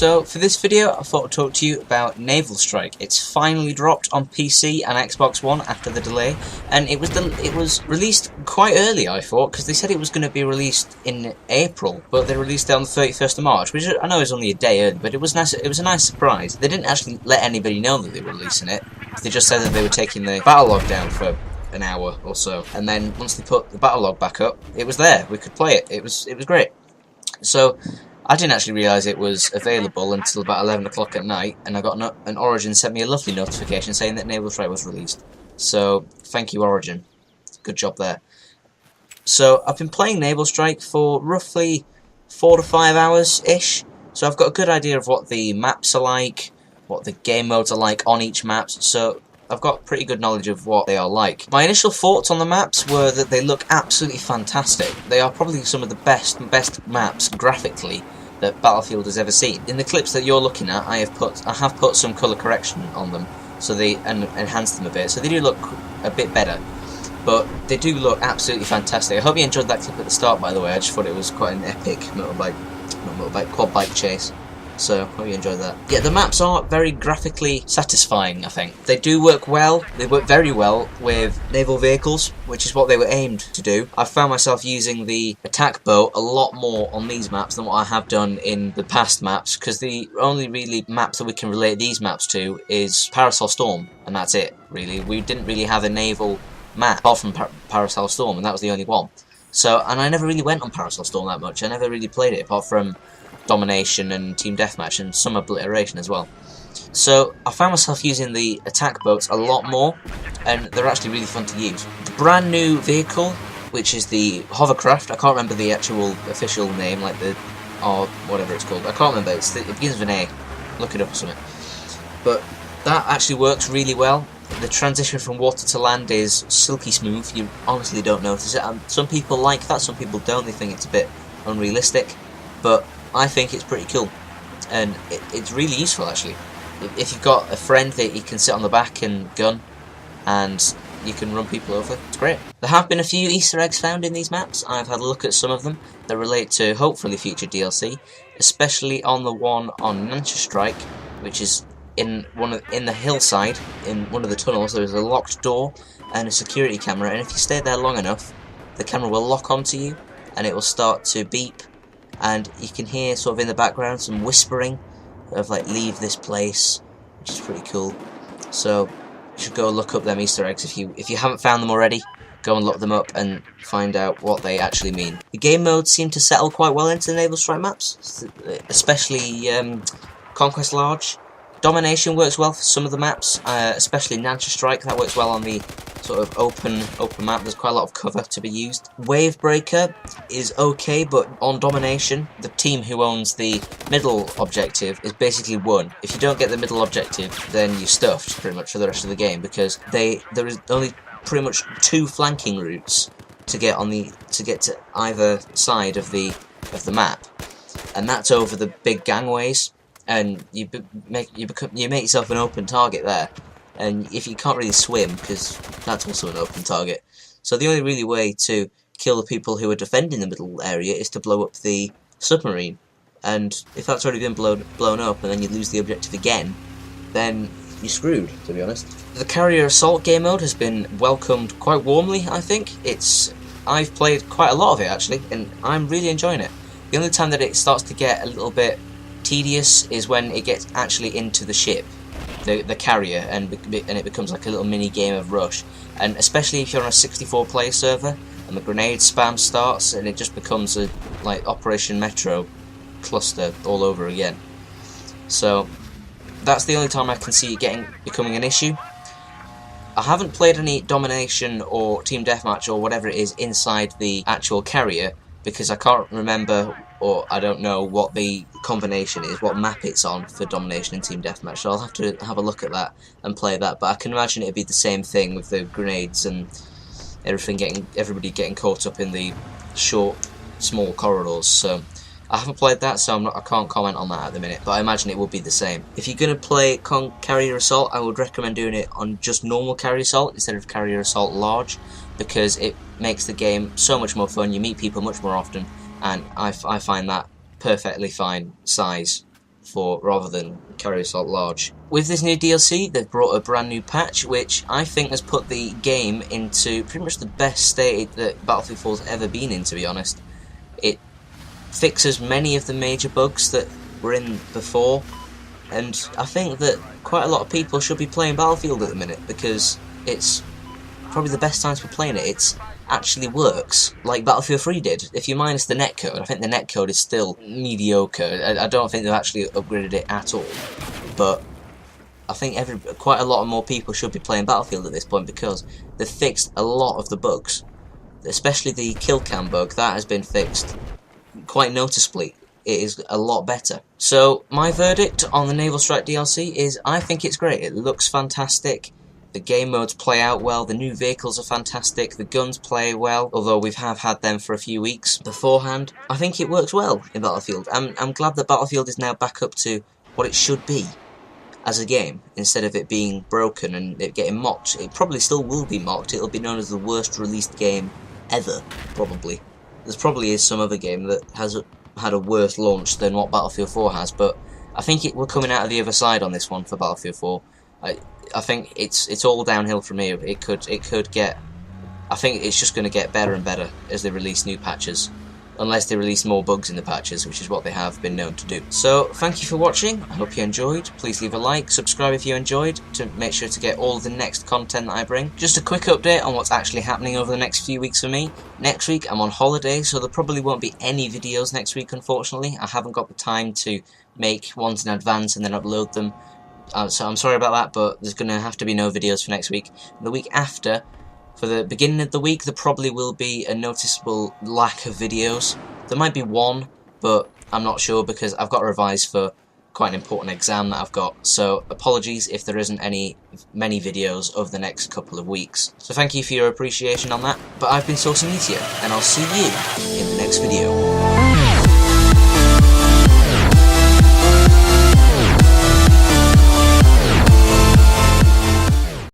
So for this video I thought I'd talk to you about Naval Strike. It's finally dropped on PC and Xbox One after the delay, and it was released quite early, I thought, because they said it was going to be released in April, but they released it on the 31st of March, which I know is only a day early, but it was nice. It was a nice surprise. They didn't actually let anybody know that they were releasing it. They just said that they were taking the battle log down for an hour or so, and then once they put the battle log back up, it was there. We could play it. It was great. So I didn't actually realise it was available until about 11 o'clock at night, and I got an Origin sent me a lovely notification saying that Naval Strike was released. So thank you, Origin. Good job there. So I've been playing Naval Strike for roughly 4 to 5 hours-ish, so I've got a good idea of what the maps are like, what the game modes are like on each map, so I've got pretty good knowledge of what they are like. My initial thoughts on the maps were that they look absolutely fantastic. They are probably some of the best maps graphically that Battlefield has ever seen. In the clips that you're looking at, I have put some colour correction on them, so they enhanced them a bit, so they do look a bit better. But they do look absolutely fantastic. I hope you enjoyed that clip at the start, by the way. I just thought it was quite an epic quad bike chase. So, hope you enjoyed that. Yeah, the maps are very graphically satisfying, I think. They do work well. They work very well with naval vehicles, which is what they were aimed to do. I found myself using the attack boat a lot more on these maps than what I have done in the past maps, because the only really map that we can relate these maps to is Parasol Storm, and that's it, really. We didn't really have a naval map apart from Parasol Storm, and that was the only one. So, and I never really went on Parasol Storm that much. I never really played it apart from Domination and Team Deathmatch and some Obliteration as well. So I found myself using the attack boats a lot more, and they're actually really fun to use. The brand new vehicle, which is the Hovercraft, I can't remember the actual official name, like or whatever it's called. I can't remember. It begins with an A. Look it up or something. But that actually works really well. The transition from water to land is silky smooth. You honestly don't notice it. Some people like that, some people don't. They think it's a bit unrealistic, but I think it's pretty cool, and it's really useful actually. If you've got a friend that you can sit on the back and gun, and you can run people over, it's great. There have been a few Easter eggs found in these maps. I've had a look at some of them that relate to hopefully future DLC, especially on the one on Naval Strike, which is in the hillside, in one of the tunnels. There's a locked door and a security camera, and if you stay there long enough, the camera will lock onto you, and it will start to beep. And you can hear sort of in the background some whispering of like leave this place, which is pretty cool. So you should go look up them Easter eggs if you haven't found them already. Go and look them up and find out what they actually mean. The game modes seem to settle quite well into the Naval Strike maps, especially Conquest Large. Domination works well for some of the maps, especially Naval Strike. That works well on the sort of open map. There's quite a lot of cover to be used. Wavebreaker is okay, but on Domination, the team who owns the middle objective is basically won. If you don't get the middle objective, then you're stuffed pretty much for the rest of the game, because there is only pretty much 2 flanking routes to get to either side of the map, and that's over the big gangways. And you make yourself an open target there, and if you can't really swim, because that's also an open target, so the only really way to kill the people who are defending the middle area is to blow up the submarine, and if that's already been blown up and then you lose the objective again, then you're screwed, to be honest. The Carrier Assault game mode has been welcomed quite warmly, I think. I've played quite a lot of it actually, and I'm really enjoying it. The only time that it starts to get a little bit tedious is when it gets actually into the ship, the carrier, and it becomes like a little mini game of Rush, and especially if you're on a 64 player server and the grenade spam starts, and it just becomes a like Operation Metro cluster all over again. So that's the only time I can see it becoming an issue. I haven't played any Domination or Team Deathmatch or whatever it is inside the actual carrier, because I can't remember, or I don't know what the combination is, what map it's on for Domination and Team Deathmatch, so I'll have to have a look at that and play that, but I can imagine it'd be the same thing with the grenades and everybody getting caught up in the short, small corridors. So I haven't played that, so I can't comment on that at the minute, but I imagine it will be the same. If you're going to play Carrier Assault, I would recommend doing it on just normal Carrier Assault instead of Carrier Assault Large, because it makes the game so much more fun. You meet people much more often, and I find that perfectly fine size for rather than carry assault large. With this new DLC, they've brought a brand new patch, which I think has put the game into pretty much the best state that Battlefield 4's ever been in, to be honest. It fixes many of the major bugs that were in before, and I think that quite a lot of people should be playing Battlefield at the minute, because it's probably the best time to be playing it. It actually works, like Battlefield 3 did. If you minus the netcode, I think the netcode is still mediocre. I don't think they've actually upgraded it at all, but I think quite a lot more people should be playing Battlefield at this point, because they've fixed a lot of the bugs, especially the kill cam bug. That has been fixed quite noticeably. It is a lot better. So my verdict on the Naval Strike DLC is I think it's great. It looks fantastic. The game modes play out well, the new vehicles are fantastic, the guns play well, although we have had them for a few weeks beforehand. I think it works well in Battlefield. I'm glad that Battlefield is now back up to what it should be as a game, instead of it being broken and it getting mocked. It probably still will be mocked. It'll be known as the worst released game ever, probably. There probably is some other game that has had a worse launch than what Battlefield 4 has, but I think we're coming out of the other side on this one for Battlefield 4. I think it's all downhill from here. It could get. I think it's just going to get better and better as they release new patches, unless they release more bugs in the patches, which is what they have been known to do. So thank you for watching. I hope you enjoyed. Please leave a like, subscribe if you enjoyed, to make sure to get all the next content that I bring. Just a quick update on what's actually happening over the next few weeks for me. Next week I'm on holiday, so there probably won't be any videos next week, unfortunately. I haven't got the time to make ones in advance and then upload them. So I'm sorry about that, but there's going to have to be no videos for next week. The week after, for the beginning of the week, there probably will be a noticeable lack of videos. There might be one, but I'm not sure, because I've got to revise for quite an important exam that I've got. So apologies if there isn't many videos over the next couple of weeks. So thank you for your appreciation on that. But I've been Saucy Meteor, and I'll see you in the next video.